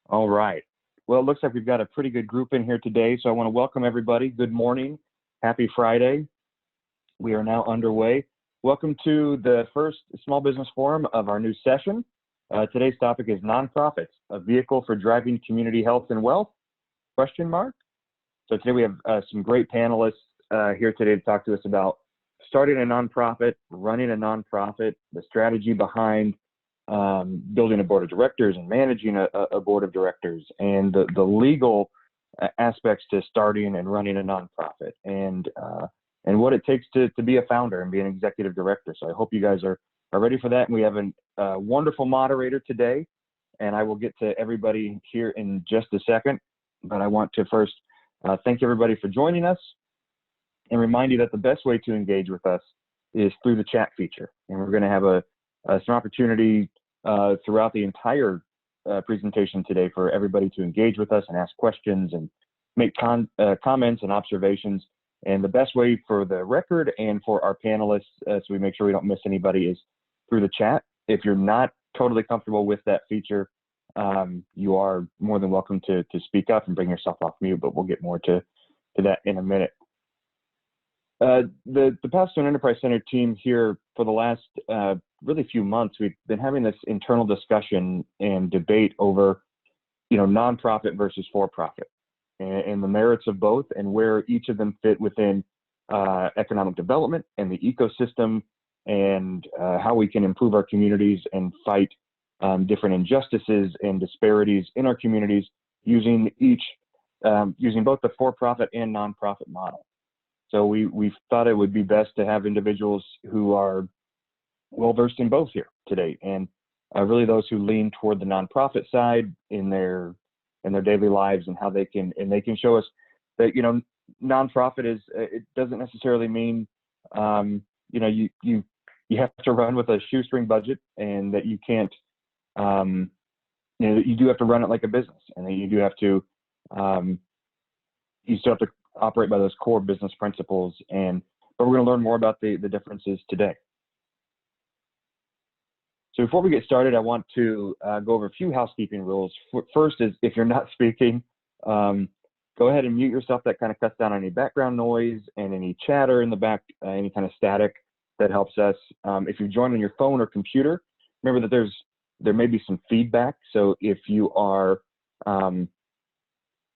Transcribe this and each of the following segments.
All right. Well, it looks like we've got a pretty good group in here today, so I want to welcome everybody. Good morning. Happy Friday. We are now underway. Welcome to the first Small Business Forum of our new session. Today's topic is nonprofits, a vehicle for driving community health and wealth, question mark. So today we have some great panelists here today to talk to us about starting a nonprofit, running a nonprofit, the strategy behind building a board of directors and managing a board of directors, and the legal aspects to starting and running a nonprofit, and what it takes to be a founder and be an executive director. So I hope you guys are ready for that. And we have a wonderful moderator today, and I will get to everybody here in just a second. But I want to first thank everybody for joining us and remind you that the best way to engage with us is through the chat feature. And we're going to have some opportunity throughout the entire presentation today for everybody to engage with us and ask questions and make comments and observations. And the best way for the record and for our panelists, so we make sure we don't miss anybody, is through the chat. If you're not totally comfortable with that feature, you are more than welcome to speak up and bring yourself off mute, but we'll get more to that in a minute. The PathStone Enterprise Center team here for the last really few months, we've been having this internal discussion and debate over, nonprofit versus for-profit and the merits of both and where each of them fit within economic development and the ecosystem, and how we can improve our communities and fight different injustices and disparities in our communities using both the for-profit and nonprofit model. So we thought it would be best to have individuals who are well-versed in both here today, and really those who lean toward the nonprofit side in their daily lives, and how they can show us that, nonprofit it doesn't necessarily mean, you have to run with a shoestring budget, and that you can't, you do have to run it like a business, and that you do have to, you still have to operate by those core business principles. But we're going to learn more about the differences today. So before we get started, I want to go over a few housekeeping rules. First is, if you're not speaking, go ahead and mute yourself. That kind of cuts down on any background noise and any chatter in the back, any kind of static. That helps us. If you join on your phone or computer, remember that there may be some feedback. So if you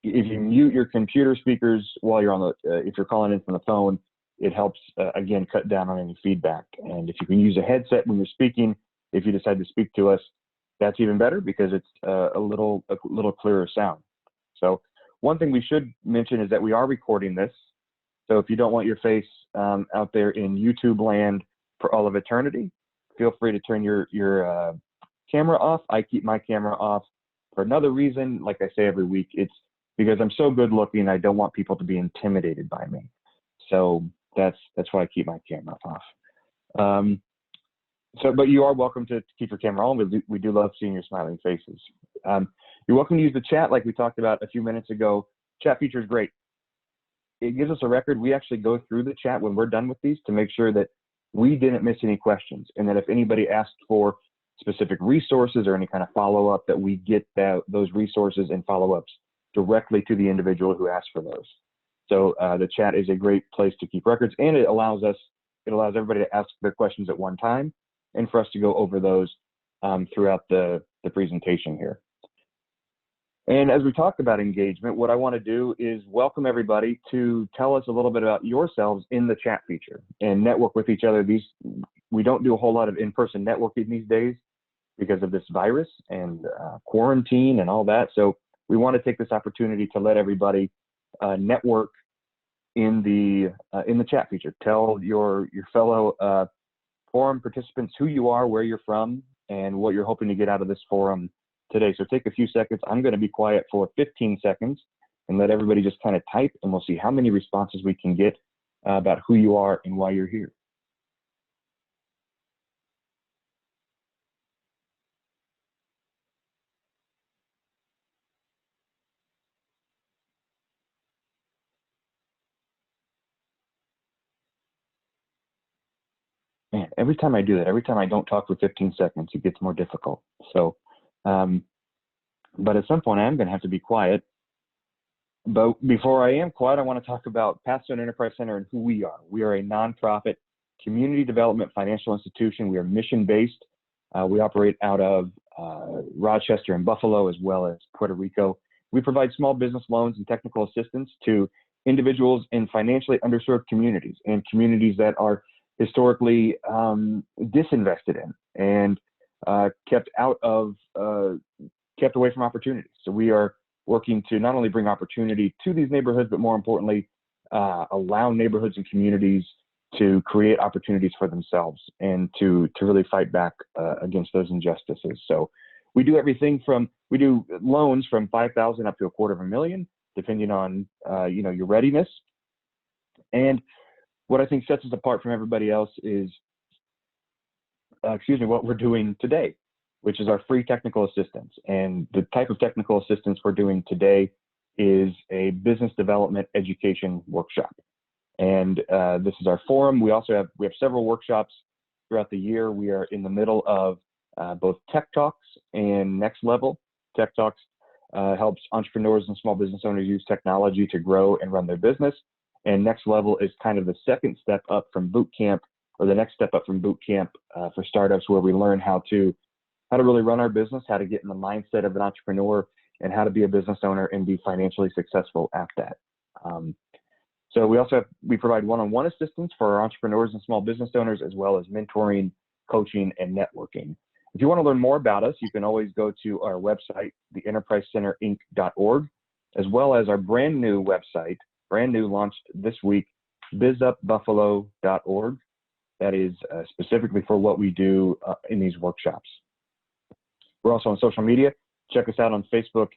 mute your computer speakers while you're if you're calling in from the phone, it helps again cut down on any feedback. And if you can use a headset when you're speaking, if you decide to speak to us, that's even better, because it's a little clearer sound. So one thing we should mention is that we are recording this. So if you don't want your face out there in YouTube land for all of eternity, feel free to turn your camera off. I keep my camera off for another reason. Like I say every week, it's because I'm so good looking, I don't want people to be intimidated by me. So that's why I keep my camera off. But you are welcome to keep your camera on. We do love seeing your smiling faces. You're welcome to use the chat like we talked about a few minutes ago. Chat feature is great. It gives us a record. We actually go through the chat when we're done with these to make sure that we didn't miss any questions, and that if anybody asked for specific resources or any kind of follow-up, that we get those resources and follow-ups directly to the individual who asked for those. So the chat is a great place to keep records, and it allows everybody to ask their questions at one time, and for us to go over those throughout the presentation here. And as we talk about engagement, what I want to do is welcome everybody to tell us a little bit about yourselves in the chat feature and network with each other. We don't do a whole lot of in-person networking these days because of this virus and quarantine and all that. So we want to take this opportunity to let everybody network in the chat feature. Tell your fellow forum participants who you are, where you're from, and what you're hoping to get out of this forum today. So take a few seconds. I'm going to be quiet for 15 seconds and let everybody just kind of type, and we'll see how many responses we can get about who you are and why you're here. Man, every time I do that, every time I don't talk for 15 seconds, it gets more difficult. So but at some point I am going to have to be quiet. But before I am quiet, I want to talk about PathStone Enterprise Center and who we are. We are a nonprofit community development financial institution. We are mission-based. We operate out of Rochester and Buffalo, as well as Puerto Rico. We provide small business loans and technical assistance to individuals in financially underserved communities and communities that are historically disinvested in and kept away from opportunities. So we are working to not only bring opportunity to these neighborhoods, but more importantly, allow neighborhoods and communities to create opportunities for themselves and to really fight back against those injustices. So we do everything we do loans from $5,000 up to $250,000, depending on your readiness. And what I think sets us apart from everybody else is, what we're doing today, which is our free technical assistance. And the type of technical assistance we're doing today is a business development education workshop. And this is our forum. We have several workshops throughout the year. We are in the middle of both Tech Talks and Next Level. Tech Talks helps entrepreneurs and small business owners use technology to grow and run their business. And Next Level is kind of the second step up from boot camp, or the next step up from boot camp for startups, where we learn how to really run our business, how to get in the mindset of an entrepreneur, and how to be a business owner and be financially successful at that. So we provide one-on-one assistance for our entrepreneurs and small business owners, as well as mentoring, coaching, and networking. If you want to learn more about us, you can always go to our website, theenterprisecenterinc.org, as well as our brand new website, launched this week, bizupbuffalo.org. That is specifically for what we do in these workshops. We're also on social media. Check us out on Facebook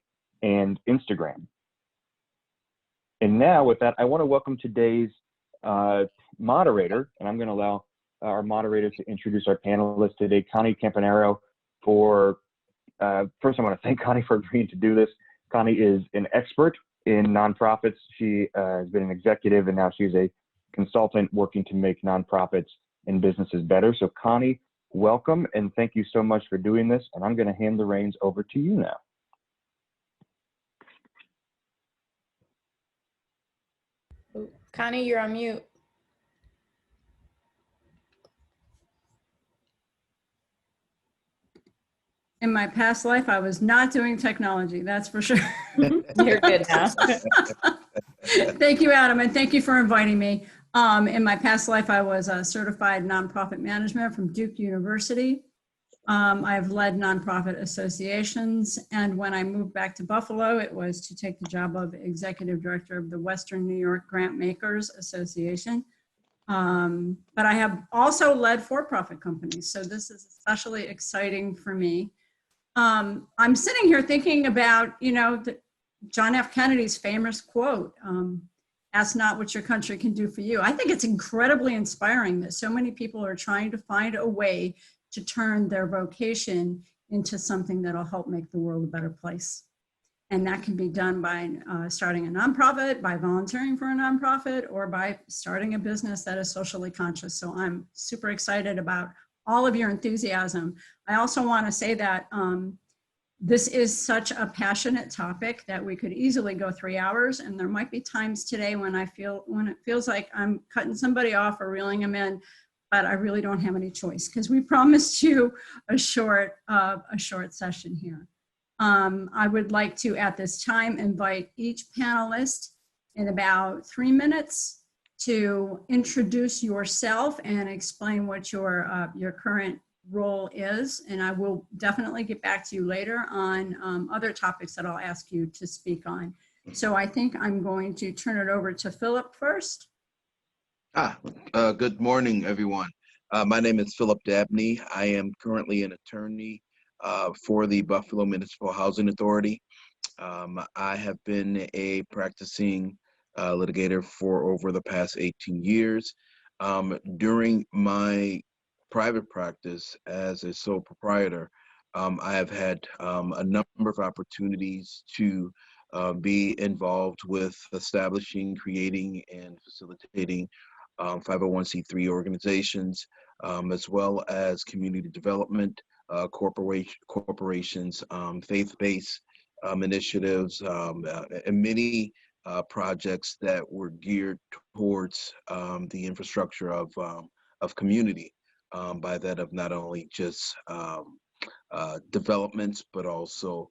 and Instagram. And now with that, I want to welcome today's moderator, and I'm going to allow our moderator to introduce our panelists today, Connie Campanaro. First, I want to thank Connie for agreeing to do this. Connie is an expert in nonprofits. She has been an executive, and now she's a consultant working to make nonprofits and businesses better. So Connie, welcome, and thank you so much for doing this. And I'm going to hand the reins over to you now. Connie, you're on mute. In my past life, I was not doing technology, that's for sure. You're good now. Thank you, Adam, and thank you for inviting me. In my past life, I was a certified nonprofit management from Duke University. I've led nonprofit associations, and when I moved back to Buffalo, it was to take the job of executive director of the Western New York Grant Makers Association. But I have also led for-profit companies, so this is especially exciting for me. I'm sitting here thinking about, John F. Kennedy's famous quote, ask not what your country can do for you. I think it's incredibly inspiring that so many people are trying to find a way to turn their vocation into something that'll help make the world a better place. And that can be done by starting a nonprofit, by volunteering for a nonprofit, or by starting a business that is socially conscious. So I'm super excited about all of your enthusiasm. I also want to say that this is such a passionate topic that we could easily go 3 hours, and there might be times today when it feels like I'm cutting somebody off or reeling them in, but I really don't have any choice because we promised you a short session here. I would like to, at this time, invite each panelist in about 3 minutes to introduce yourself and explain what your current role is. And I will definitely get back to you later on other topics that I'll ask you to speak on. So I think I'm going to turn it over to Phillip first. Good morning, everyone. My name is Phillip Dabney. I am currently an attorney for the Buffalo Municipal Housing Authority. I have been a practicing litigator for over the past 18 years. During my private practice as a sole proprietor, I have had a number of opportunities to be involved with establishing, creating, and facilitating 501c3 organizations, as well as community development corporations, faith-based initiatives, and many projects that were geared towards the infrastructure of community, by that of not only just developments, but also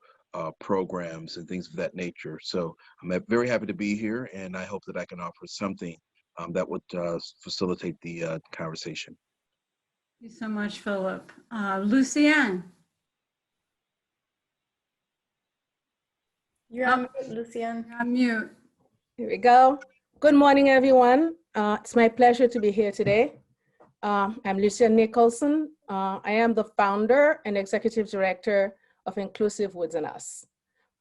programs and things of that nature. So I'm very happy to be here, and I hope that I can offer something that would facilitate the conversation. Thank you so much, Philip. Lucienne. You're on mute, Lucienne. You're on mute. Here we go. Good morning, everyone. It's my pleasure to be here today. I'm Lucienne Nicholson. I am the founder and executive director of Inclusive Woods and Us.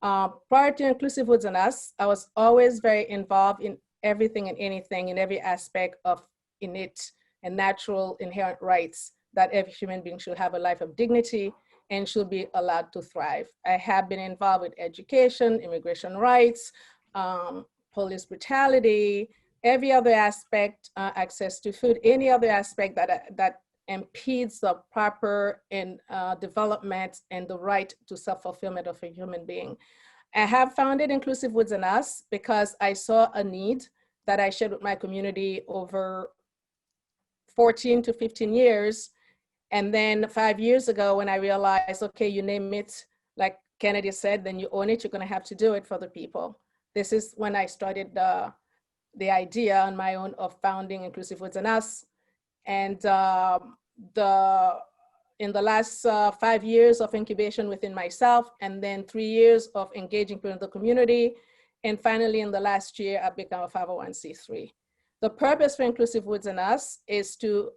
Prior to Inclusive Woods and Us, I was always very involved in everything and anything, in every aspect of innate and natural inherent rights that every human being should have a life of dignity and should be allowed to thrive. I have been involved with education, immigration rights, police brutality, every other aspect, access to food, any other aspect that impedes the proper development and the right to self-fulfillment of a human being. I have founded Inclusive Woods and Us because I saw a need that I shared with my community over 14 to 15 years. And then 5 years ago, when I realized, okay, you name it, like Kennedy said, then you own it, you're gonna have to do it for the people. This is when I started the idea on my own of founding Inclusive Woods and Us. And in the last 5 years of incubation within myself, and then 3 years of engaging people in the community, and finally in the last year, I've become a 501c3. The purpose for Inclusive Woods and Us is to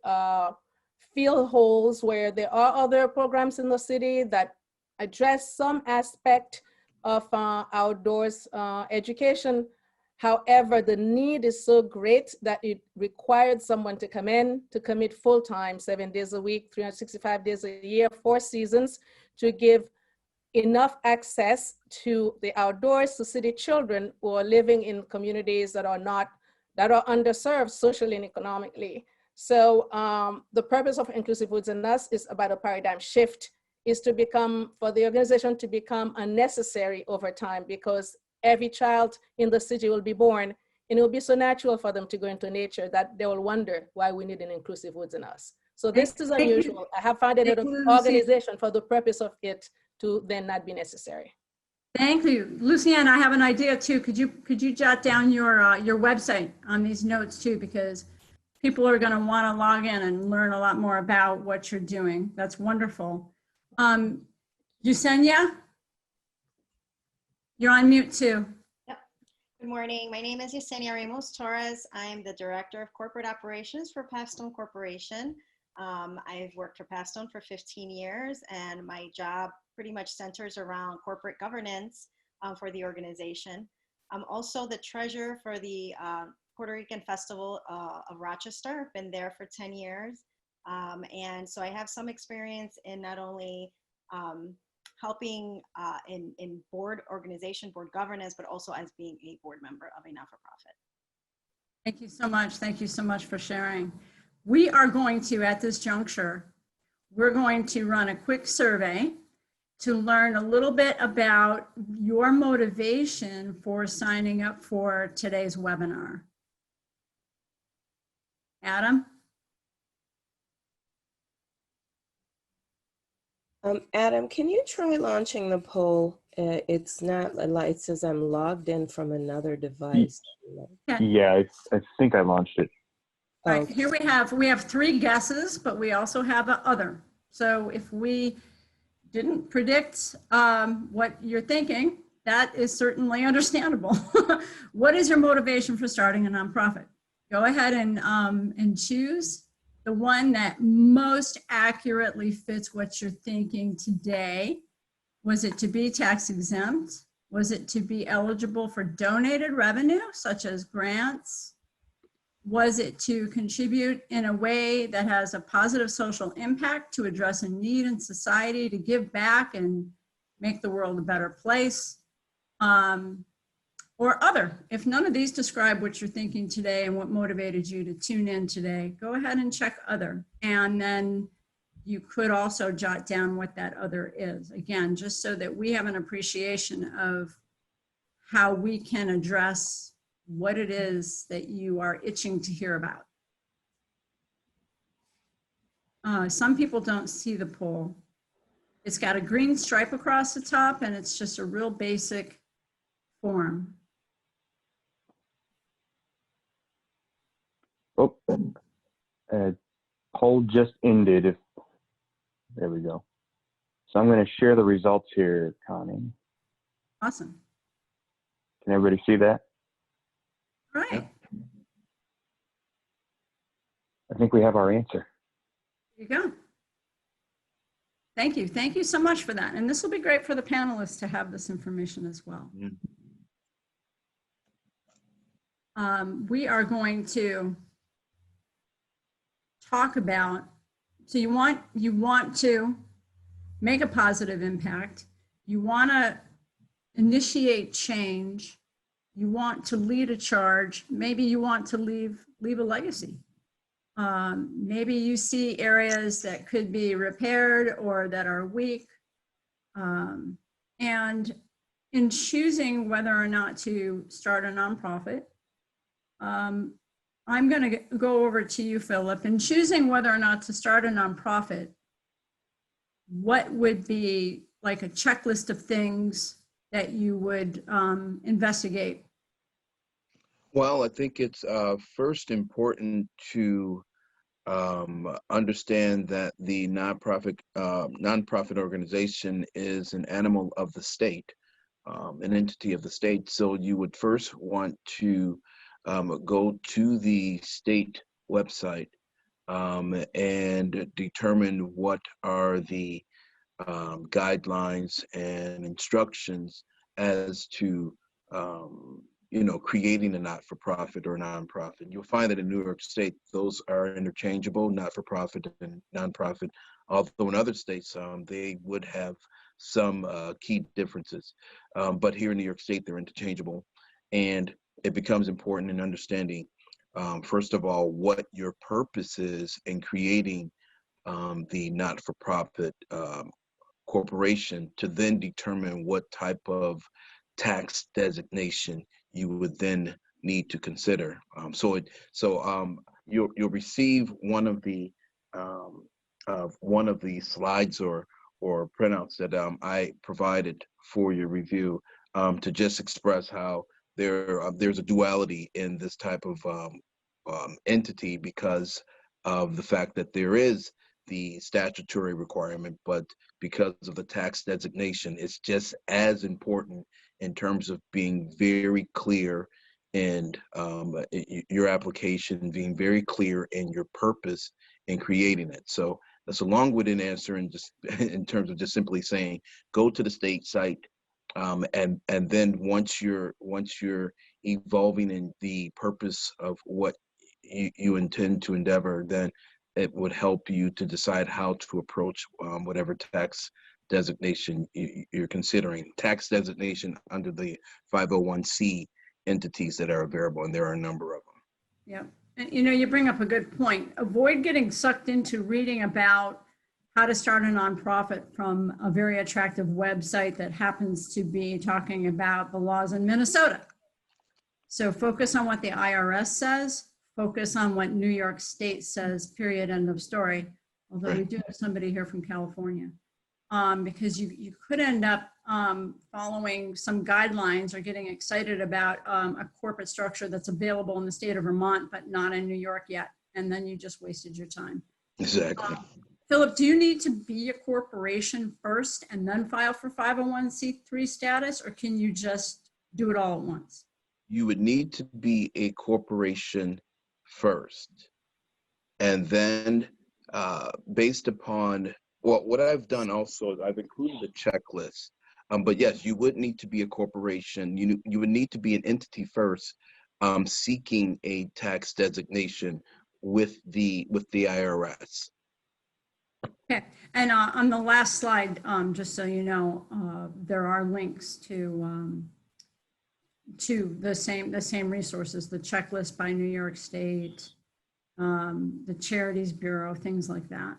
fill holes where there are other programs in the city that address some aspect of outdoors education. However, the need is so great that it required someone to come in, to commit full-time, 7 days a week, 365 days a year, 4 seasons, to give enough access to the outdoors to city children who are living in communities that are underserved socially and economically. So the purpose of Inclusive Woods and Us is about a paradigm shift, is to become, for the organization to become unnecessary over time, because every child in the city will be born, and it will be so natural for them to go into nature that they will wonder why we need an Inclusive Woods and Us. So this is unusual. I have founded an organization for the purpose of it to then not be necessary. Thank you. Lucienne, I have an idea too. Could you jot down your website on these notes too, because people are gonna wanna log in and learn a lot more about what you're doing. That's wonderful. Yesenia? You're on mute too. Yep. Good morning. My name is Yesenia Ramos Torres. I am the Director of Corporate Operations for PathStone Corporation. I've worked for PathStone for 15 years, and my job pretty much centers around corporate governance for the organization. I'm also the treasurer for the Puerto Rican Festival of Rochester. I've been there for 10 years. And so I have some experience in not only helping in board organization, board governance, but also as being a board member of a not-for-profit. Thank you so much. Thank you so much for sharing. We are going to, at this juncture, we're going to run a quick survey to learn a little bit about your motivation for signing up for today's webinar. Adam? Adam, can you try launching the poll? It's not, it says I'm logged in from another device. Yeah, I think I launched it. All right, here we have 3 guesses, but we also have an other. So if we didn't predict what you're thinking, that is certainly understandable. What is your motivation for starting a nonprofit? Go ahead and choose the one that most accurately fits what you're thinking today. Was it to be tax exempt? Was it to be eligible for donated revenue, such as grants? Was it to contribute in a way that has a positive social impact to address a need in society, to give back and make the world a better place? Or other. If none of these describe what you're thinking today and what motivated you to tune in today, go ahead and check other. And then you could also jot down what that other is. Again, just so that we have an appreciation of how we can address what it is that you are itching to hear about. Some people don't see the poll. It's got a green stripe across the top, and it's just a real basic form. Oh, poll just ended. There we go. So I'm going to share the results here, Connie. Awesome. Can everybody see that? All right. I think we have our answer. There you go. Thank you. Thank you so much for that. And this will be great for the panelists to have this information as well. We are going to talk about, so you want to make a positive impact. You want to initiate change. You want to lead a charge. Maybe you want to leave a legacy. Maybe you see areas that could be repaired or that are weak. And in choosing whether or not to start a nonprofit, I'm going to go over to you, Phillip. In choosing whether or not to start a nonprofit, what would be like a checklist of things that you would investigate? Well, I think it's first important to understand that the nonprofit organization is an animal of the state, an entity of the state. So you would first want to go to the state website and determine what are the guidelines and instructions as to creating a not-for-profit or nonprofit. You'll find that in New York State, those are interchangeable, not-for-profit and nonprofit. Although in other states, they would have some key differences. But here in New York State, they're interchangeable. And it becomes important in understanding, first of all, what your purpose is in creating the not-for-profit corporation, to then determine what type of tax designation you would then need to consider. You'll receive one of the slides or printouts that I provided for your review to just express how there's a duality in this type of entity because of the fact that there is the statutory requirement, but because of the tax designation, it's just as important in terms of being very clear and your application being very clear in your purpose in creating it. So that's a long-winded answer, and just in terms of just simply saying, go to the state site, and then once you're evolving in the purpose of what you intend to endeavor, then it would help you to decide how to approach whatever tax designation you're considering. Tax designation under the 501c entities that are available, and there are a number of them. Yeah, and you bring up a good point. Avoid getting sucked into reading about how to start a nonprofit from a very attractive website that happens to be talking about the laws in Minnesota. So focus on what the IRS says. Focus on what New York State says, period, end of story. Although we do have somebody here from California. Because you could end up following some guidelines or getting excited about a corporate structure that's available in the state of Vermont, but not in New York yet. And then you just wasted your time. Exactly. Phillip, do you need to be a corporation first and then file for 501c3 status, or can you just do it all at once? You would need to be a corporation first, and then based upon what I've done also is I've included a checklist, but yes, you would need to be a corporation. You would need to be an entity first, seeking a tax designation with the IRS. Okay, and on the last slide, just so you know, there are links to the same resources, the checklist by New York State, the Charities Bureau, things like that.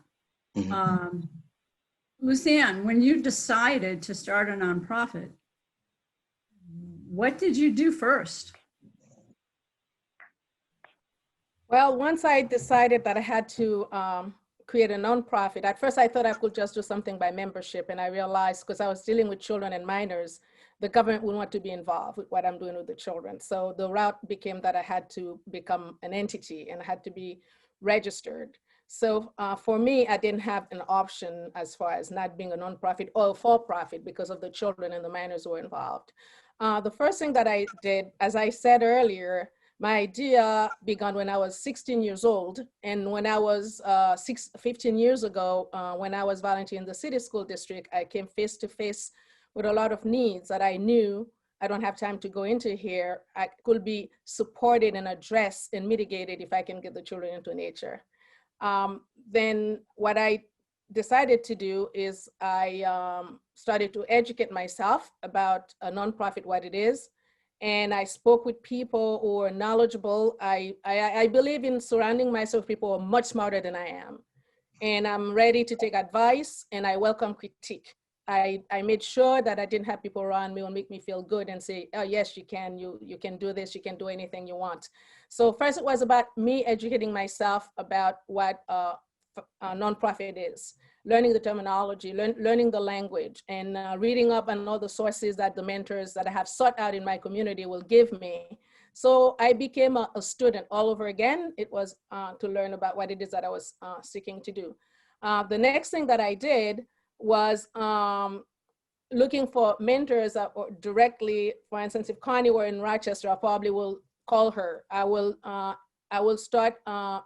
Lucienne, when you decided to start a nonprofit, what did you do first? Well, once I decided that I had to create a nonprofit, at first I thought I could just do something by membership, and I realized because I was dealing with children and minors, the government would want to be involved with what I'm doing with the children. So the route became that I had to become an entity and I had to be registered. So for me, I didn't have an option as far as not being a nonprofit or for-profit because of the children and the minors who were involved. The first thing that I did, as I said earlier, my idea began when I was 16 years old. And when I was 15 years ago, when I was volunteering in the city school district, I came face to face with a lot of needs that I knew I don't have time to go into here. I could be supported and addressed and mitigated if I can get the children into nature. Then what I decided to do is I started to educate myself about a nonprofit, what it is. And I spoke with people who are knowledgeable. I believe in surrounding myself with people who are much smarter than I am. And I'm ready to take advice and I welcome critique. I made sure that I didn't have people around me who make me feel good and say, oh yes, you can do this, you can do anything you want. So first it was about me educating myself about what a nonprofit is, learning the terminology, learning the language, and reading up on all the sources that the mentors that I have sought out in my community will give me. So I became a student all over again. It was to learn about what it is that I was seeking to do. The next thing that I did was looking for mentors or directly. For instance, if Connie were in Rochester, I probably will call her. I will start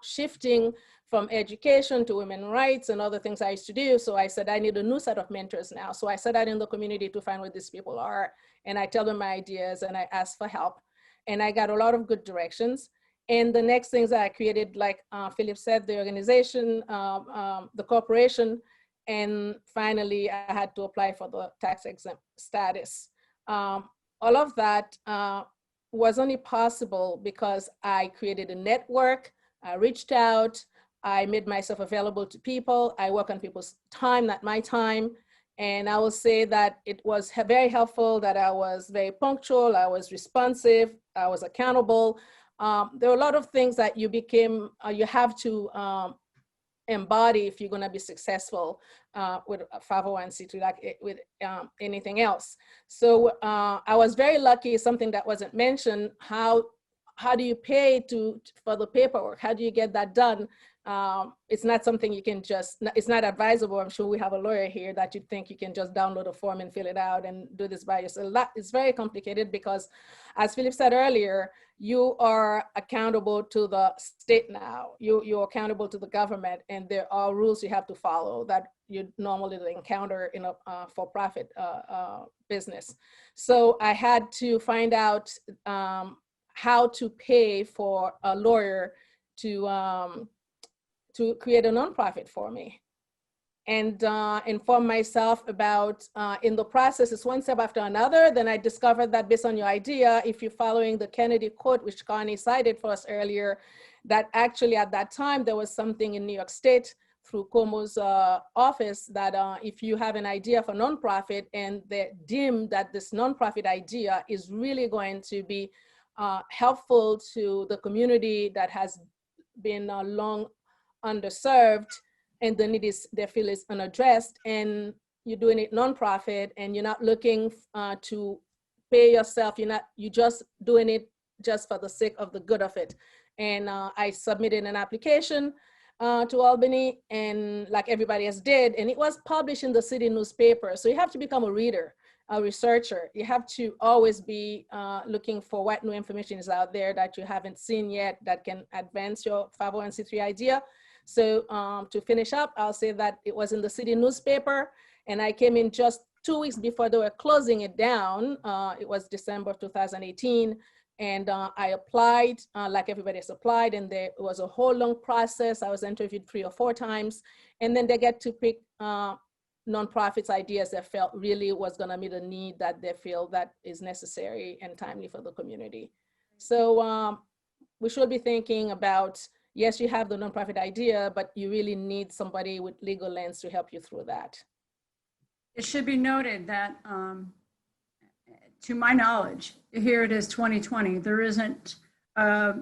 shifting from education to women's rights and other things I used to do. So I said, I need a new set of mentors now. So I set out in the community to find where these people are. And I tell them my ideas and I ask for help. And I got a lot of good directions. And the next things that I created, like Phillip said, the organization, the corporation, and finally I had to apply for the tax exempt status. All of that was only possible because I created a network, I reached out, I made myself available to people. I work on people's time, not my time. And I will say that it was very helpful that I was very punctual, I was responsive, I was accountable. There are a lot of things that you have to embody if you're gonna be successful with a 501c3, like with anything else. So I was very lucky, something that wasn't mentioned, how do you pay for the paperwork? How do you get that done? It's not something you can just, it's not advisable. I'm sure we have a lawyer here that you think you can just download a form and fill it out and do this by yourself. It's very complicated because, as Phillip said earlier, you are accountable to the state now. You're accountable to the government, and there are rules you have to follow that you normally encounter in a for-profit business. So I had to find out how to pay for a lawyer to create a nonprofit for me, and inform myself about, in the process, it's one step after another. Then I discovered that based on your idea, if you're following the Kennedy quote, which Connie cited for us earlier, that actually at that time, there was something in New York State through Cuomo's office that if you have an idea for nonprofit and they deem that this nonprofit idea is really going to be helpful to the community that has been long underserved, and the need they feel is unaddressed, and you're doing it nonprofit, and you're not looking to pay yourself. You're just doing it just for the sake of the good of it. And I submitted an application to Albany, and like everybody else did, and it was published in the city newspaper. So you have to become a reader, a researcher. You have to always be looking for what new information is out there that you haven't seen yet that can advance your 501c3 idea. So to finish up, I'll say that it was in the city newspaper, and I came in just 2 weeks before they were closing it down. It was December 2018, and I applied like everybody else applied, and there was a whole long process. I was interviewed 3 or 4 times, and then they get to pick nonprofits ideas that felt really was gonna meet a need that they feel that is necessary and timely for the community. So we should be thinking about yes, you have the nonprofit idea, but you really need somebody with legal lens to help you through that. It should be noted that, to my knowledge, here it is 2020, there isn't a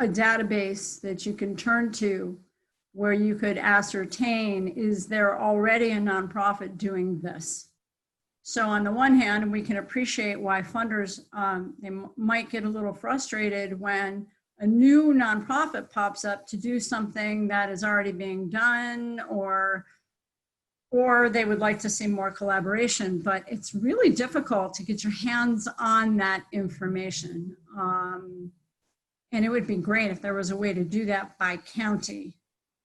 database that you can turn to where you could ascertain, is there already a nonprofit doing this? So on the one hand, we can appreciate why funders, they might get a little frustrated when a new nonprofit pops up to do something that is already being done, or they would like to see more collaboration, but it's really difficult to get your hands on that information. And it would be great if there was a way to do that by county.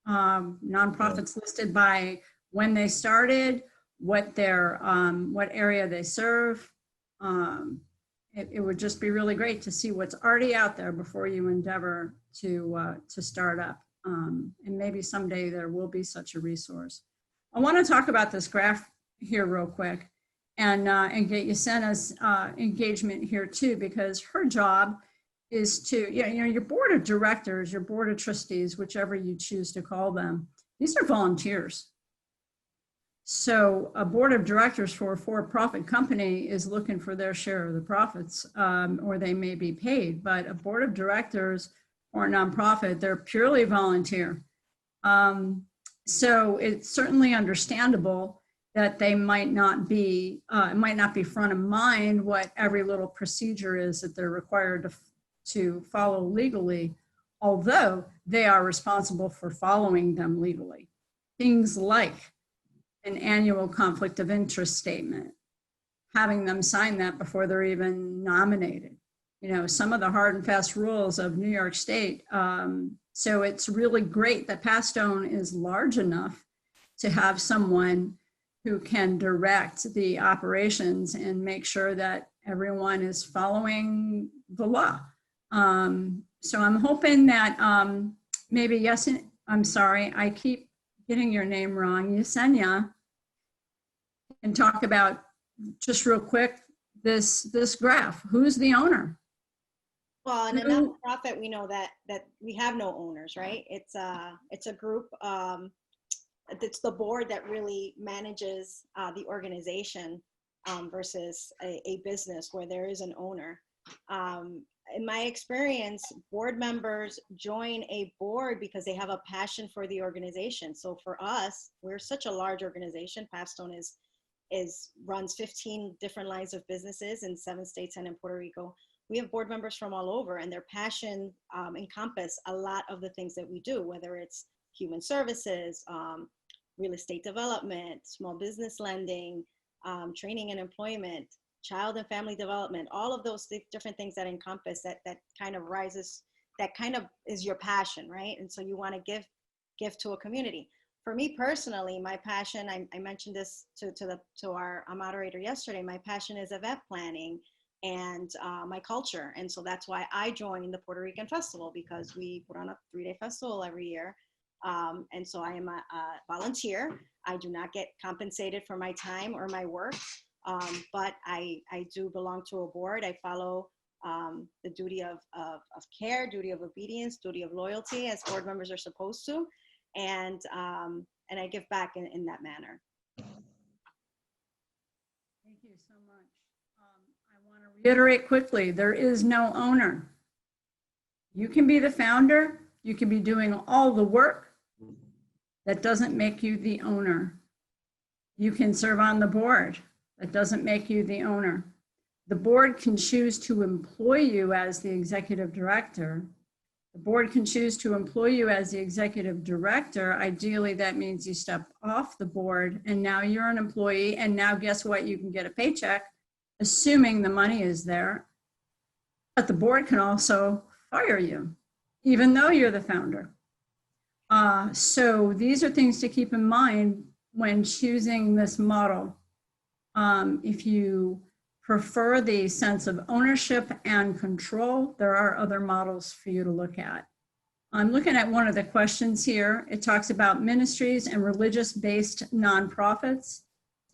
Nonprofits listed by when they started, what area they serve. It would just be really great to see what's already out there before you endeavor to start up. And maybe someday there will be such a resource. I want to talk about this graph here real quick and get Yesenia's engagement here too, because her job is to, your board of directors, your board of trustees, whichever you choose to call them, these are volunteers. So a board of directors for a for-profit company is looking for their share of the profits, or they may be paid, but a board of directors or a nonprofit, they're purely volunteer. So it's certainly understandable that they might not be, it might not be front of mind what every little procedure is that they're required to follow legally, although they are responsible for following them legally. Things like an annual conflict of interest statement, having them sign that before they're even nominated. Some of the hard and fast rules of New York State. So it's really great that PathStone is large enough to have someone who can direct the operations and make sure that everyone is following the law. So I'm hoping that maybe I'm sorry, I keep getting your name wrong, Yesenia, and talk about just real quick this graph. Who's the owner? Well, in a nonprofit, we know that we have no owners, right? It's a group. It's the board that really manages the organization versus a business where there is an owner. In my experience, board members join a board because they have a passion for the organization. So for us, we're such a large organization. PathStone runs 15 different lines of businesses in 7 states and in Puerto Rico. We have board members from all over, and their passion encompass a lot of the things that we do, whether it's human services, real estate development, small business lending, training and employment, child and family development, all of those different things that encompass that kind of rises, that kind of is your passion, right? And so you want to give to a community. For me personally, my passion, I mentioned this to our moderator yesterday, my passion is event planning and my culture. And so that's why I joined the Puerto Rican Festival, because we put on a 3-day festival every year. And so I am a volunteer. I do not get compensated for my time or my work, but I do belong to a board. I follow the duty of care, duty of obedience, duty of loyalty, as board members are supposed to. And I give back in that manner. Thank you so much. I want to reiterate quickly, there is no owner. You can be the founder, you can be doing all the work. That doesn't make you the owner. You can serve on the board. That doesn't make you the owner. The board can choose to employ you as the executive director. The board can choose to employ you as the executive director. Ideally, that means you step off the board and now you're an employee, and now guess what? You can get a paycheck, assuming the money is there. But the board can also fire you, even though you're the founder. So these are things to keep in mind when choosing this model. If you prefer the sense of ownership and control, there are other models for you to look at. I'm looking at one of the questions here. It talks about ministries and religious-based nonprofits.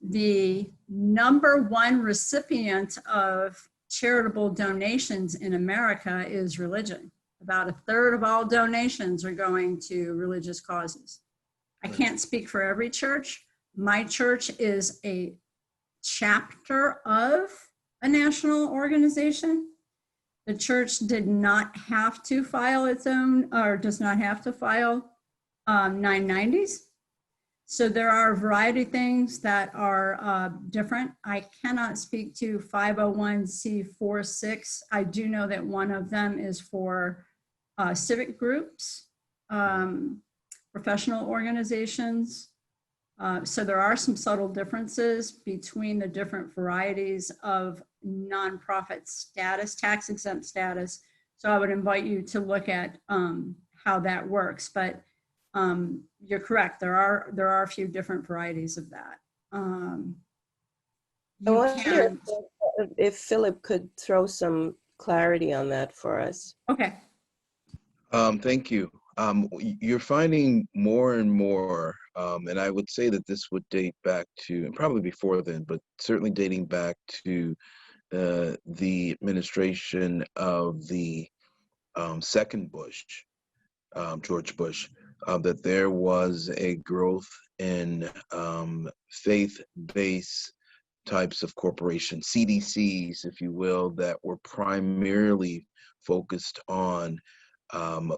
The #1 recipient of charitable donations in America is religion. About a third of all donations are going to religious causes. I can't speak for every church. My church is a chapter of a national organization. The church did not have to file its own, or does not have to file 990s. So there are a variety of things that are different. I cannot speak to 501c46. I do know that one of them is for civic groups, professional organizations. So there are some subtle differences between the different varieties of nonprofit status, tax exempt status. So I would invite you to look at how that works. But you're correct. There are a few different varieties of that. I wonder if Philip could throw some clarity on that for us. Okay. Thank you. You're finding more and more, and I would say that this would date back to, and probably before then, but certainly dating back to the administration of the second Bush, George Bush, that there was a growth in faith-based types of corporations, CDCs, if you will, that were primarily focused on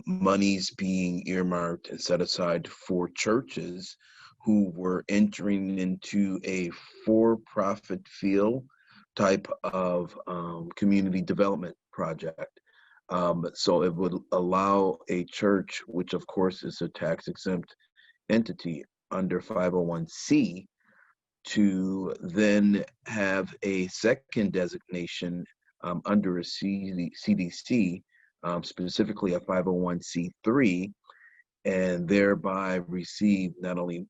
monies being earmarked and set aside for churches who were entering into a for-profit feel type of community development project. So it would allow a church, which of course is a tax exempt entity under 501c, to then have a second designation under a CDC, specifically a 501c3, and thereby receive not only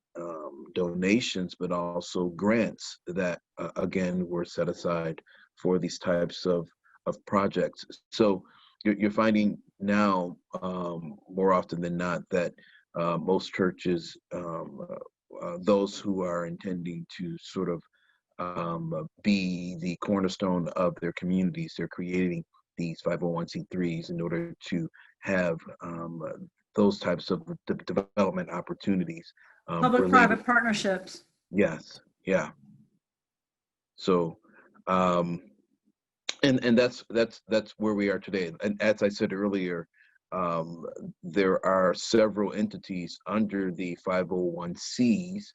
donations, but also grants that, again, were set aside for these types of projects. So you're finding now, more often than not, that most churches, those who are intending to sort of be the cornerstone of their communities, they're creating these 501c3s in order to have those types of development opportunities. Public-private partnerships. Yes, yeah. So, and that's where we are today. And as I said earlier, there are several entities under the 501c's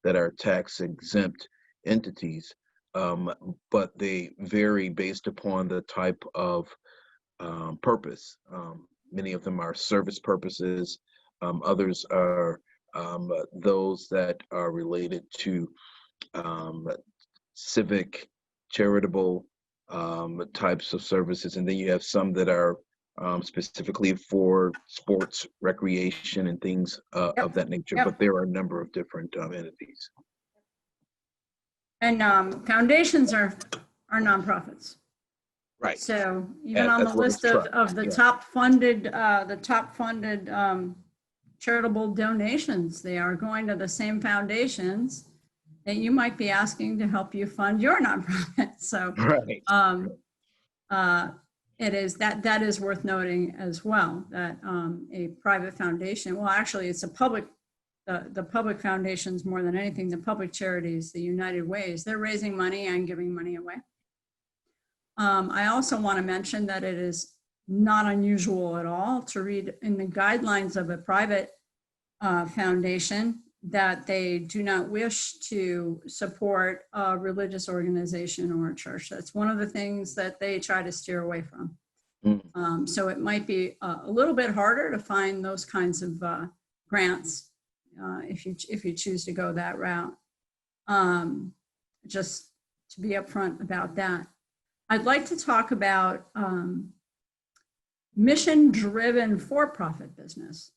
that are tax exempt entities, but they vary based upon the type of purpose. Many of them are service purposes. Others are those that are related to civic, charitable types of services. And then you have some that are specifically for sports, recreation, and things of that nature. Yep. But there are a number of different entities. And foundations are nonprofits. Right. So even on the list of the Yeah. top funded charitable donations, they are going to the same foundations that you might be asking to help you fund your nonprofit. So Right. it is that is worth noting as well, that a private foundation, well, actually it's a public, the public foundations more than anything, the public charities, the United Ways, they're raising money and giving money away. I also want to mention that it is not unusual at all to read in the guidelines of a private foundation that they do not wish to support a religious organization or a church. That's one of the things that they try to steer away from. So it might be a little bit harder to find those kinds of grants if you choose to go that route. Just to be upfront about that. I'd like to talk about mission-driven for-profit business.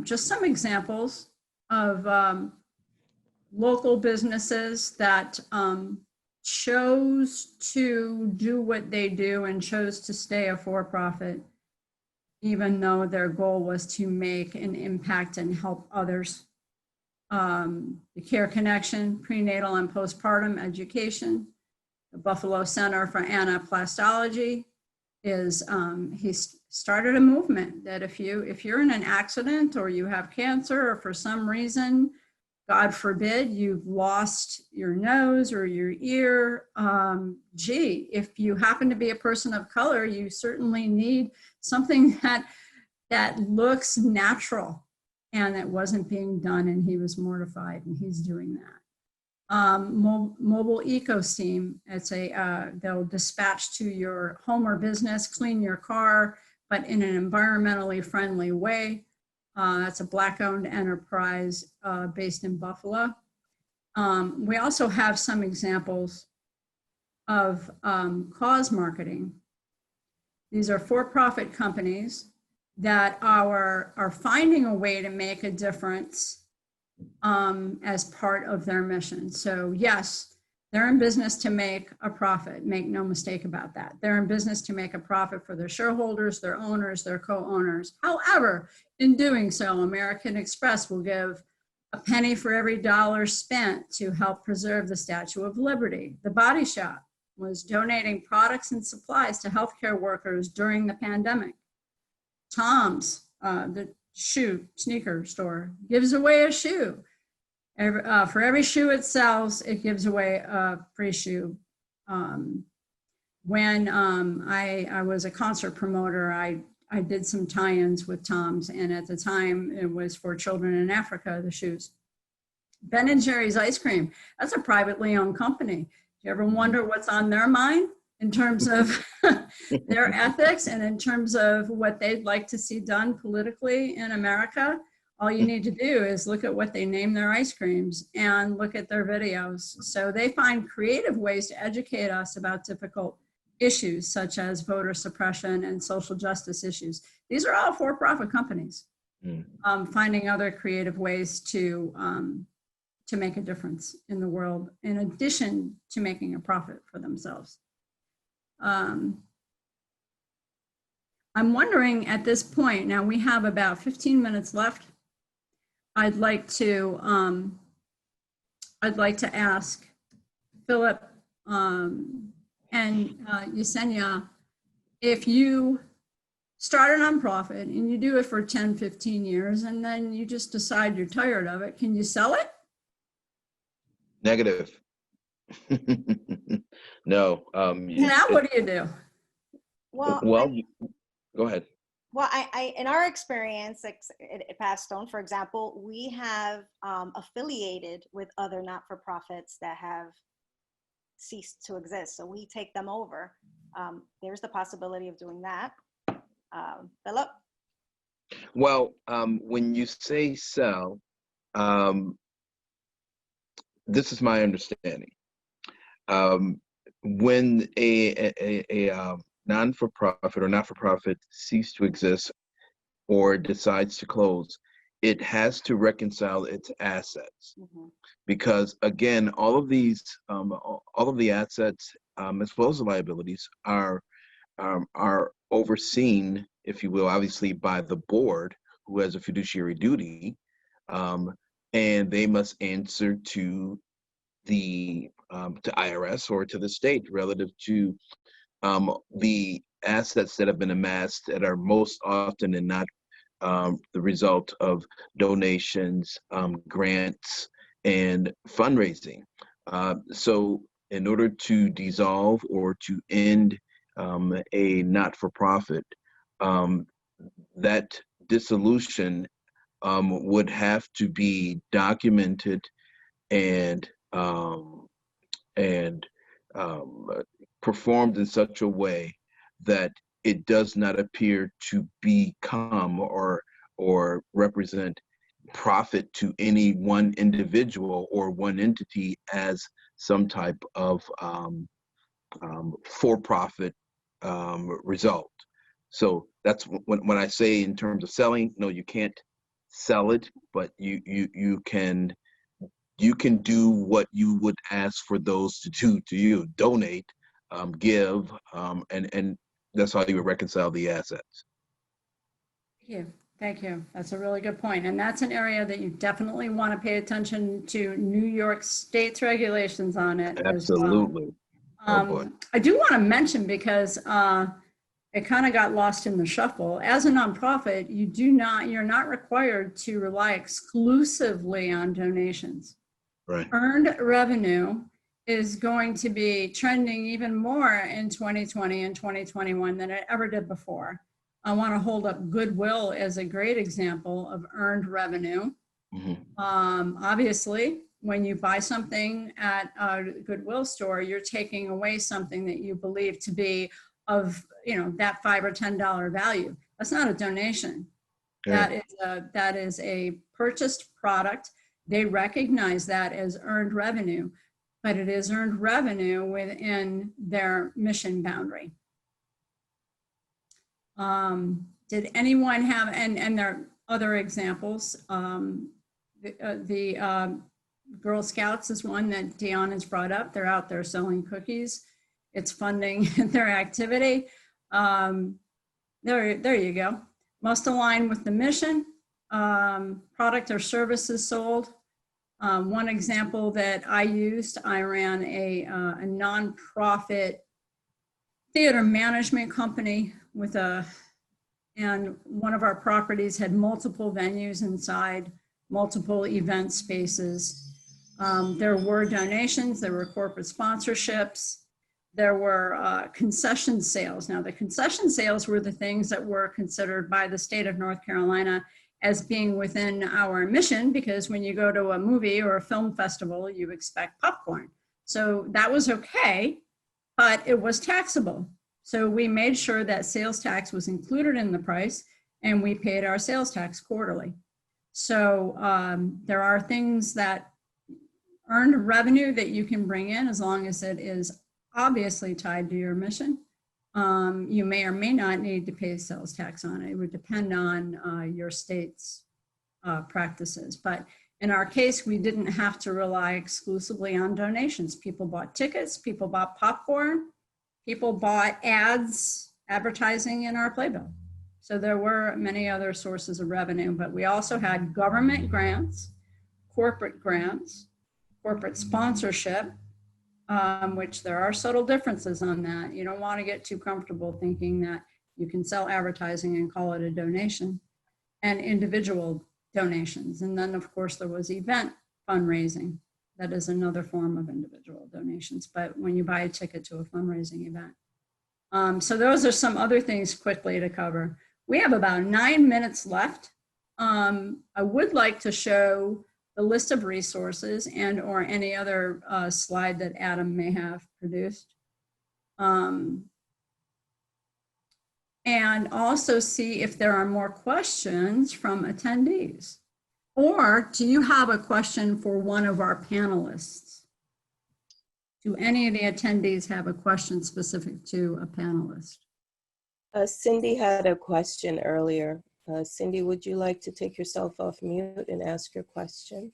Just some examples of local businesses that chose to do what they do and chose to stay a for-profit, even though their goal was to make an impact and help others. The Care Connection, prenatal and postpartum education, the Buffalo Center for Anaplastology, is he started a movement that if you're in an accident or you have cancer or for some reason, God forbid, you've lost your nose or your ear, if you happen to be a person of color, you certainly need something that looks natural, and that wasn't being done, and he was mortified, and he's doing that. Mobile Eco Steam, it's they'll dispatch to your home or business, clean your car, but in an environmentally friendly way. That's a Black-owned enterprise based in Buffalo. We also have some examples of cause marketing. These are for-profit companies that are finding a way to make a difference as part of their mission. So yes, they're in business to make a profit, make no mistake about that. They're in business to make a profit for their shareholders, their owners, their co-owners. However, in doing so, American Express will give a penny for every dollar spent to help preserve the Statue of Liberty. The Body Shop was donating products and supplies to healthcare workers during the pandemic. Tom's, the sneaker store, gives away a shoe. For every shoe it sells, it gives away a free shoe. When I was a concert promoter, I did some tie-ins with Tom's, and at the time it was for children in Africa, the shoes. Ben & Jerry's ice cream, that's a privately owned company. Do you ever wonder what's on their mind in terms of their ethics and in terms of what they'd like to see done politically in America? All you need to do is look at what they name their ice creams and look at their videos. So they find creative ways to educate us about difficult issues such as voter suppression and social justice issues. These are all for-profit companies finding other creative ways to make a difference in the world, in addition to making a profit for themselves. I'm wondering at this point, now we have about 15 minutes left. I'd like to ask Phillip and Yesenia, if you start a nonprofit and you do it for 10, 15 years, and then you just decide you're tired of it, can you sell it? Negative. No. Now what do you do? Well, go ahead. Well, I in our experience at PathStone, for example, we have affiliated with other not-for-profits that have ceased to exist. So we take them over. There's the possibility of doing that. Phillip? Well, when you say sell, this is my understanding. When a non-for-profit or not-for-profit cease to exist or decides to close, it has to reconcile its assets. Because again, all of the assets, as well as the liabilities, are overseen, if you will, obviously by the board, who has a fiduciary duty, and they must answer to the to IRS or to the state relative to the assets that have been amassed that are most often and not the result of donations, grants, and fundraising. So in order to dissolve or to end a not-for-profit, that dissolution would have to be documented and performed in such a way that it does not appear to become or represent profit to any one individual or one entity as some type of for-profit result. So that's when I say in terms of selling, no, you can't sell it, but you can do what you would ask for those to do to you: donate, give, and that's how you would reconcile the assets. Thank you. That's a really good point. And that's an area that you definitely want to pay attention to New York State's regulations on it. Absolutely. As well. I do want to mention, because it kind of got lost in the shuffle. As a nonprofit, you're not required to rely exclusively on donations. Right. Earned revenue is going to be trending even more in 2020 and 2021 than it ever did before. I want to hold up goodwill as a great example of earned revenue. Obviously, when you buy something at a Goodwill store, you're taking away something that you believe to be of, that $5 or $10 value. That's not a donation. Yeah. That is a purchased product. They recognize that as earned revenue, but it is earned revenue within their mission boundary. Did anyone have, and there are other examples, the Girl Scouts is one that Dion has brought up. They're out there selling cookies. It's funding their activity. There you go. Must align with the mission. Product or services sold. One example that I used, I ran a nonprofit theater management company and one of our properties had multiple venues inside, multiple event spaces. There were donations, there were corporate sponsorships, there were concession sales. Now the concession sales were the things that were considered by the state of North Carolina as being within our mission, because when you go to a movie or a film festival, you expect popcorn. So that was okay, but it was taxable. So we made sure that sales tax was included in the price and we paid our sales tax quarterly. So there are things that earned revenue that you can bring in as long as it is obviously tied to your mission. You may or may not need to pay sales tax on it. It would depend on your state's practices. But in our case, we didn't have to rely exclusively on donations. People bought tickets, people bought popcorn, people bought ads, advertising in our playbill. So there were many other sources of revenue, but we also had government grants, corporate sponsorship, which there are subtle differences on that. You don't want to get too comfortable thinking that you can sell advertising and call it a donation, and individual donations. And then of course there was event fundraising. That is another form of individual donations, but when you buy a ticket to a fundraising event. So those are some other things quickly to cover. We have about 9 minutes left. I would like to show the list of resources and or any other slide that Adam may have produced. And also see if there are more questions from attendees. Or do you have a question for one of our panelists? Do any of the attendees have a question specific to a panelist? Cindy had a question earlier. Cindy, would you like to take yourself off mute and ask your question?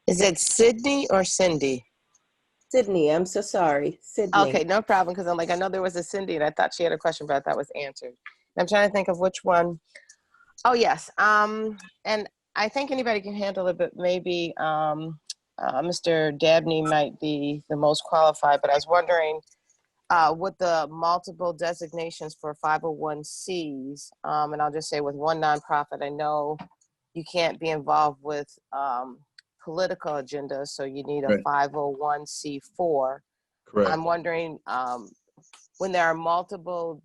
Is it Sydney or Cindy? Sydney, I'm so sorry. Sydney. Okay, no problem, because I'm like, I know there was a Cindy and I thought she had a question, but I thought was answered. I'm trying to think of which one. Oh, yes. And I think anybody can handle it, but maybe Mr. Dabney might be the most qualified, but I was wondering with the multiple designations for 501Cs, and I'll just say with one nonprofit, I know you can't be involved with political agendas, so you need a Right. 501c4. Correct. I'm wondering when there are multiple,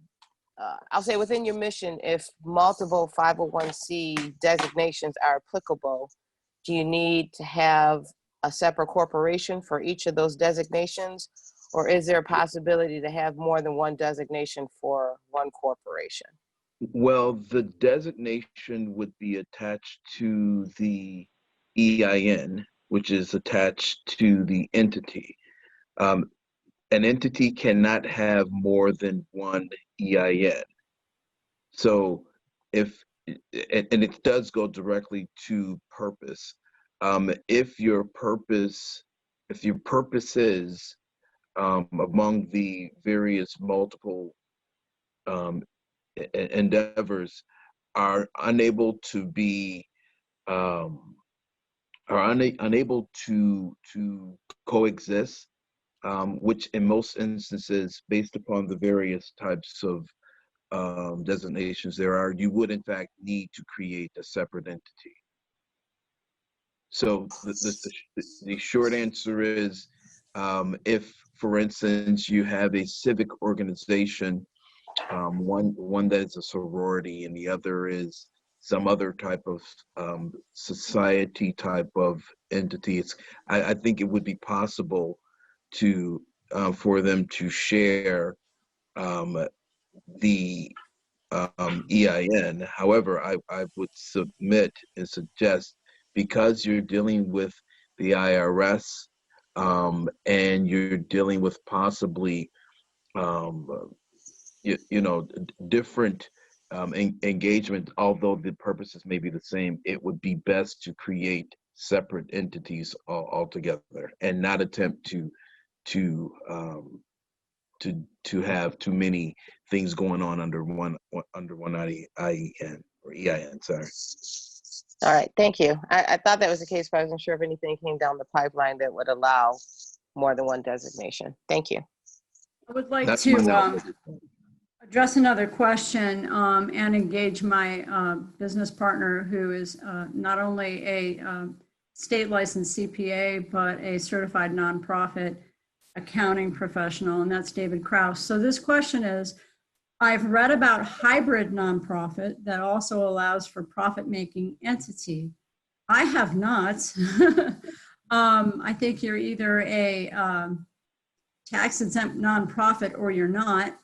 I'll say within your mission, if multiple 501c designations are applicable, do you need to have a separate corporation for each of those designations? Or is there a possibility to have more than one designation for one corporation? Well, the designation would be attached to the EIN, which is attached to the entity. An entity cannot have more than one EIN. So if, and it does go directly to purpose. If your purpose is among the various multiple endeavors are unable to be unable to coexist, which in most instances, based upon the various types of designations there are, you would in fact need to create a separate entity. So the short answer is, if, for instance, you have a civic organization, one that is a sorority and the other is some other type of society type of entity, I think it would be possible to for them to share the EIN. However, I would submit and suggest, because you're dealing with the IRS and you're dealing with possibly different engagement, although the purposes may be the same, it would be best to create separate entities altogether and not attempt to have too many things going on under one IEN or EIN. Sorry. All right, thank you. I thought that was the case, but I wasn't sure if anything came down the pipeline that would allow more than one designation. Thank you. I would like to address another question and engage my business partner, who is not only a state licensed CPA, but a certified nonprofit accounting professional, and that's David Kraus. So this question is, I've read about hybrid nonprofit that also allows for profit-making entity. I have not. I think you're either a tax-exempt nonprofit or you're not.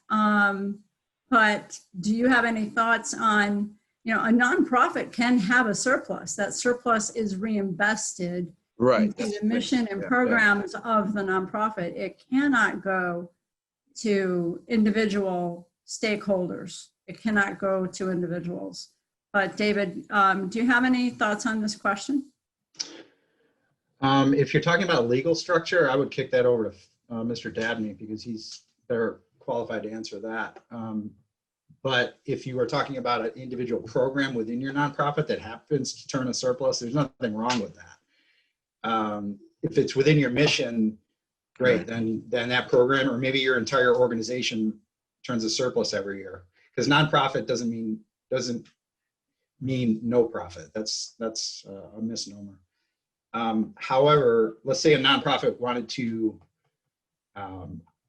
But do you have any thoughts on, a nonprofit can have a surplus. That surplus is reinvested into the mission and programs of the nonprofit. It cannot go to individual stakeholders. It cannot go to individuals. But David, do you have any thoughts on this question? If you're talking about legal structure, I would kick that over to Mr. Dabney, because he's better qualified to answer that. But if you are talking about an individual program within your nonprofit that happens to turn a surplus, there's nothing wrong with that. If it's within your mission, great, then that program, or maybe your entire organization, turns a surplus every year. Because nonprofit doesn't mean no profit. That's a misnomer. However, let's say a nonprofit wanted to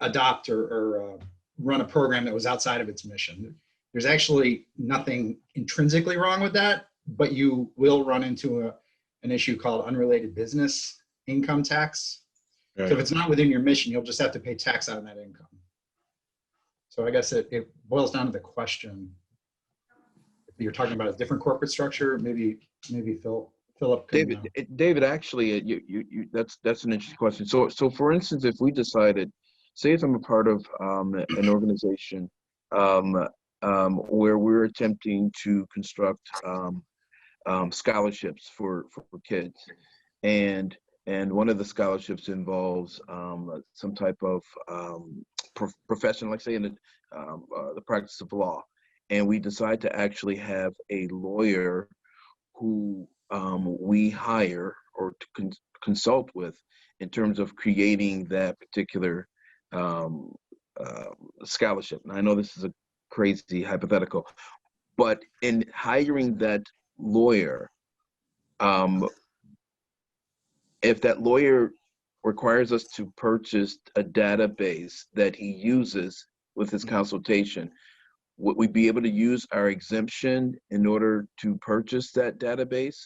adopt or run a program that was outside of its mission. There's actually nothing intrinsically wrong with that, but you will run into an issue called unrelated business income tax. Right. So if it's not within your mission, you'll just have to pay tax on that income. So I guess it boils down to the question. If you're talking about a different corporate structure, maybe Phillip. David, actually, that's an interesting question. So for instance, if we decided, say if I'm a part of an organization where we're attempting to construct scholarships for kids, and one of the scholarships involves some type of profession, like say in the practice of law, and we decide to actually have a lawyer who we hire or to consult with in terms of creating that particular scholarship. And I know this is a crazy hypothetical, but in hiring that lawyer, if that lawyer requires us to purchase a database that he uses with his consultation, would we be able to use our exemption in order to purchase that database?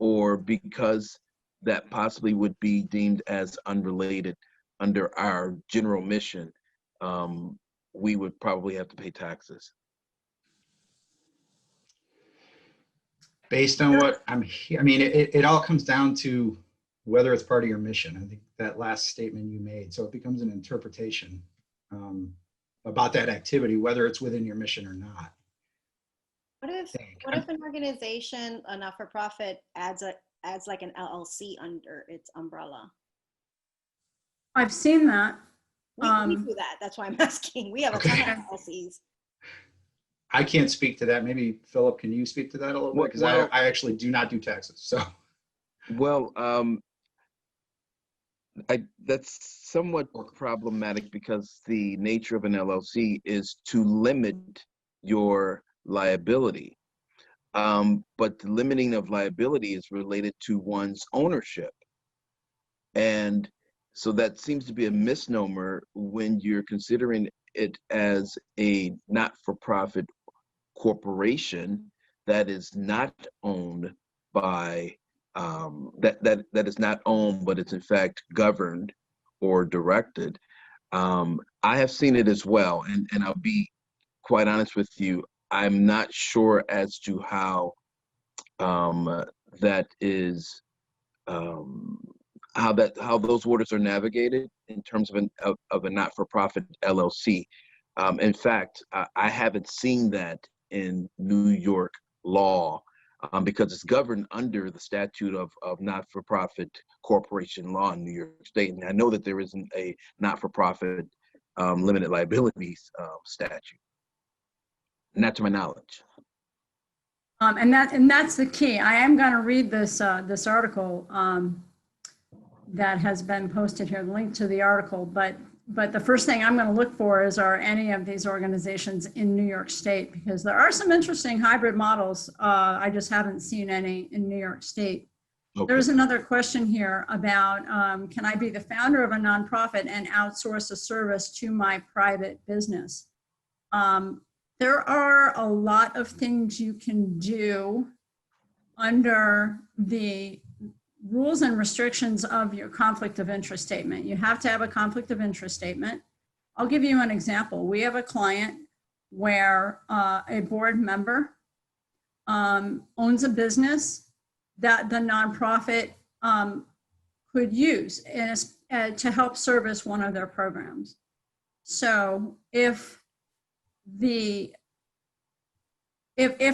Or because that possibly would be deemed as unrelated under our general mission, we would probably have to pay taxes? Based on what I'm hearing, I mean, it all comes down to whether it's part of your mission. I think that last statement you made. So it becomes an interpretation about that activity, whether it's within your mission or not. What if an organization, a not-for-profit, adds like an LLC under its umbrella? I've seen that. We do that. That's why I'm asking. We have a ton of LLCs. I can't speak to that. Maybe Phillip, can you speak to that a little bit? Because I actually do not do taxes. So. Well, that's somewhat problematic because the nature of an LLC is to limit your liability. But the limiting of liability is related to one's ownership. And so that seems to be a misnomer when you're considering it as a not-for-profit corporation that is not owned by that is not owned, but it's in fact governed or directed. I have seen it as well, and I'll be quite honest with you. I'm not sure as to how that is how those waters are navigated in terms of a not-for-profit LLC. In fact, I haven't seen that in New York law because it's governed under the statute of not-for-profit corporation law in New York State. And I know that there isn't a not-for-profit limited liabilities statute, not to my knowledge. And that's the key. I am going to read this this article that has been posted here, the link to the article. But the first thing I'm going to look for is, are any of these organizations in New York State? Because there are some interesting hybrid models. I just haven't seen any in New York State. Okay. There's another question here about, can I be the founder of a nonprofit and outsource a service to my private business? There are a lot of things you can do under the rules and restrictions of your conflict of interest statement. You have to have a conflict of interest statement. I'll give you an example. We have a client where a board member owns a business that the nonprofit could use to help service one of their programs. So if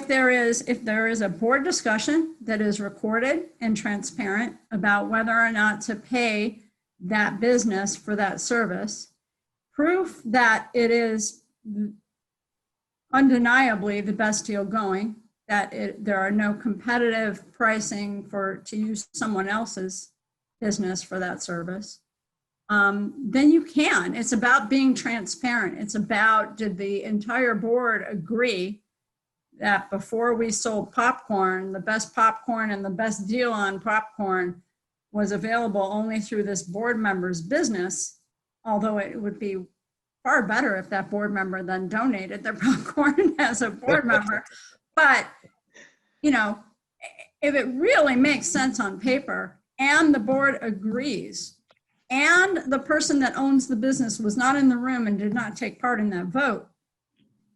there is a board discussion that is recorded and transparent about whether or not to pay that business for that service, proof that it is undeniably the best deal going, that there are no competitive pricing to use someone else's business for that service, then you can. It's about being transparent. It's about, did the entire board agree that before we sold popcorn, the best popcorn and the best deal on popcorn was available only through this board member's business, although it would be far better if that board member then donated their popcorn as a board member. But, you know, if it really makes sense on paper and the board agrees, and the person that owns the business was not in the room and did not take part in that vote,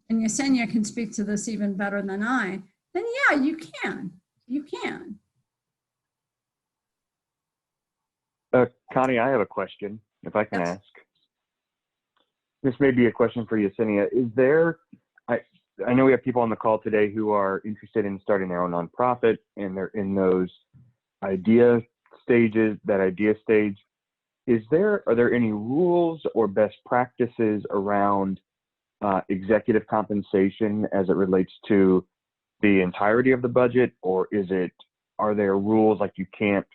and Yesenia can speak to this even better than I, then yeah, you can. You can. Connie, I have a question, if I can Yes. ask. This may be a question for Yesenia. Is there, I know we have people on the call today who are interested in starting their own nonprofit, and they're in those idea stages, that idea stage. Are there any rules or best practices around executive compensation as it relates to the entirety of the budget, or are there rules like you can't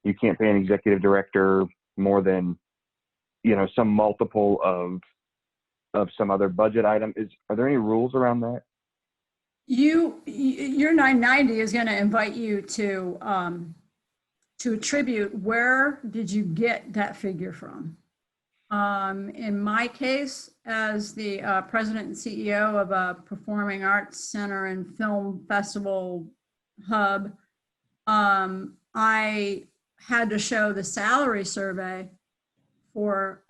pay an executive director more than, you know, some multiple of some other budget item? Are there any rules around that? Your 990 is going to invite you to attribute, where did you get that figure from? In my case, as the president and CEO of a performing arts center and film festival hub, I had to show the salary survey for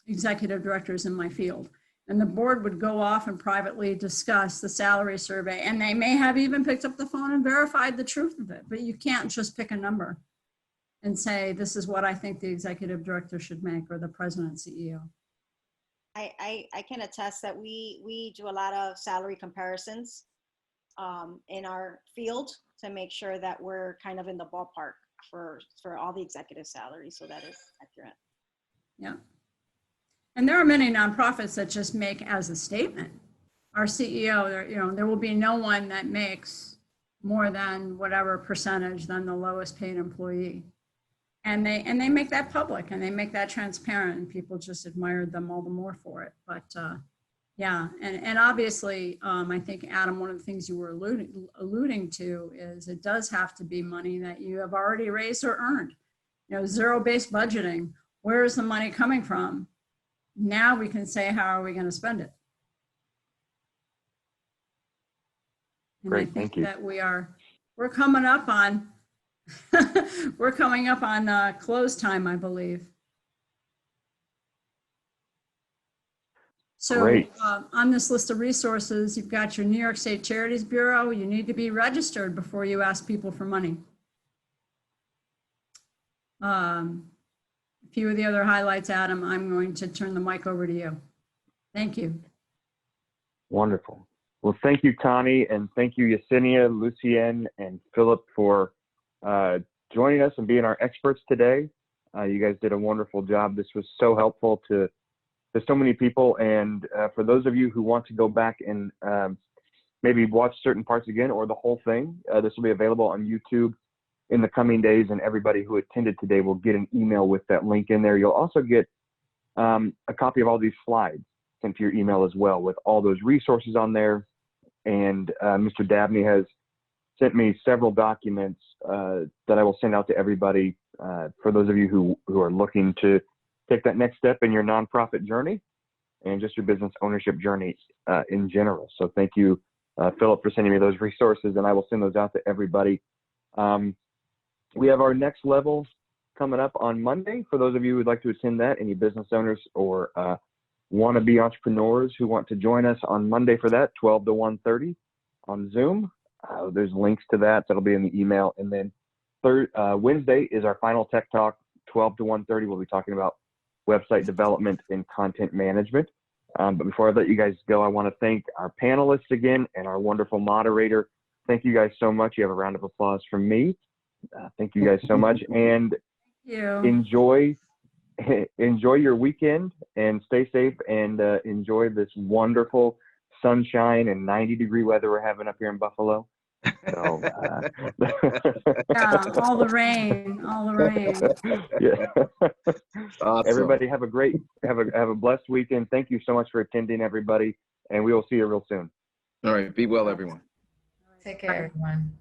executive directors in my field. And the board would go off and privately discuss the salary survey, and they may have even picked up the phone and verified the truth of it, but you can't just pick a number and say, this is what I think the executive director should make, or the president CEO. I can attest that we do a lot of salary comparisons in our field to make sure that we're kind of in the ballpark for all the executive salaries, so that is accurate. Yeah. And there are many nonprofits that just make as a statement, our CEO, there will be no one that makes more than whatever percentage than the lowest paid employee. And they make that public and they make that transparent, and people just admired them all the more for it. But yeah, and obviously, I think, Adam, one of the things you were alluding to is it does have to be money that you have already raised or earned. You know, zero-based budgeting, where is the money coming from? Now we can say, how are we going to spend it? And Great, I think thank you. that we're coming up on, we're coming up on close time, I believe. So Great. on this list of resources, you've got your New York State Charities Bureau. You need to be registered before you ask people for money. A few of the other highlights, Adam, I'm going to turn the mic over to you. Thank you. Wonderful. Well, thank you, Connie, and thank you, Yesenia, Lucienne, and Phillip for joining us and being our experts today. You guys did a wonderful job. This was so helpful to so many people, and for those of you who want to go back and maybe watch certain parts again or the whole thing, this will be available on YouTube in the coming days, and everybody who attended today will get an email with that link in there. You'll also get a copy of all these slides sent to your email as well, with all those resources on there. And Mr. Dabney has sent me several documents that I will send out to everybody for those of you who are looking to take that next step in your nonprofit journey and just your business ownership journey in general. So thank you, Phillip, for sending me those resources, and I will send those out to everybody. We have our next level coming up on Monday. For those of you who would like to attend that, any business owners or wannabe entrepreneurs who want to join us on Monday for that, 12 to 1:30 on Zoom. There's links to that. That'll be in the email. And then Wednesday is our final Tech Talk, 12 to 1:30. We'll be talking about website development and content management. But before I let you guys go, I want to thank our panelists again and our wonderful moderator. Thank you guys so much. You have a round of applause from me. Thank you guys so much. And enjoy your weekend and stay safe and enjoy this wonderful sunshine and 90-degree weather we're having up here in Buffalo. So, yeah, all the rain. Yeah. Awesome. Everybody have a blessed weekend. Thank you so much for attending, everybody, and we will see you real soon. All right. Be well, everyone. Take care, everyone.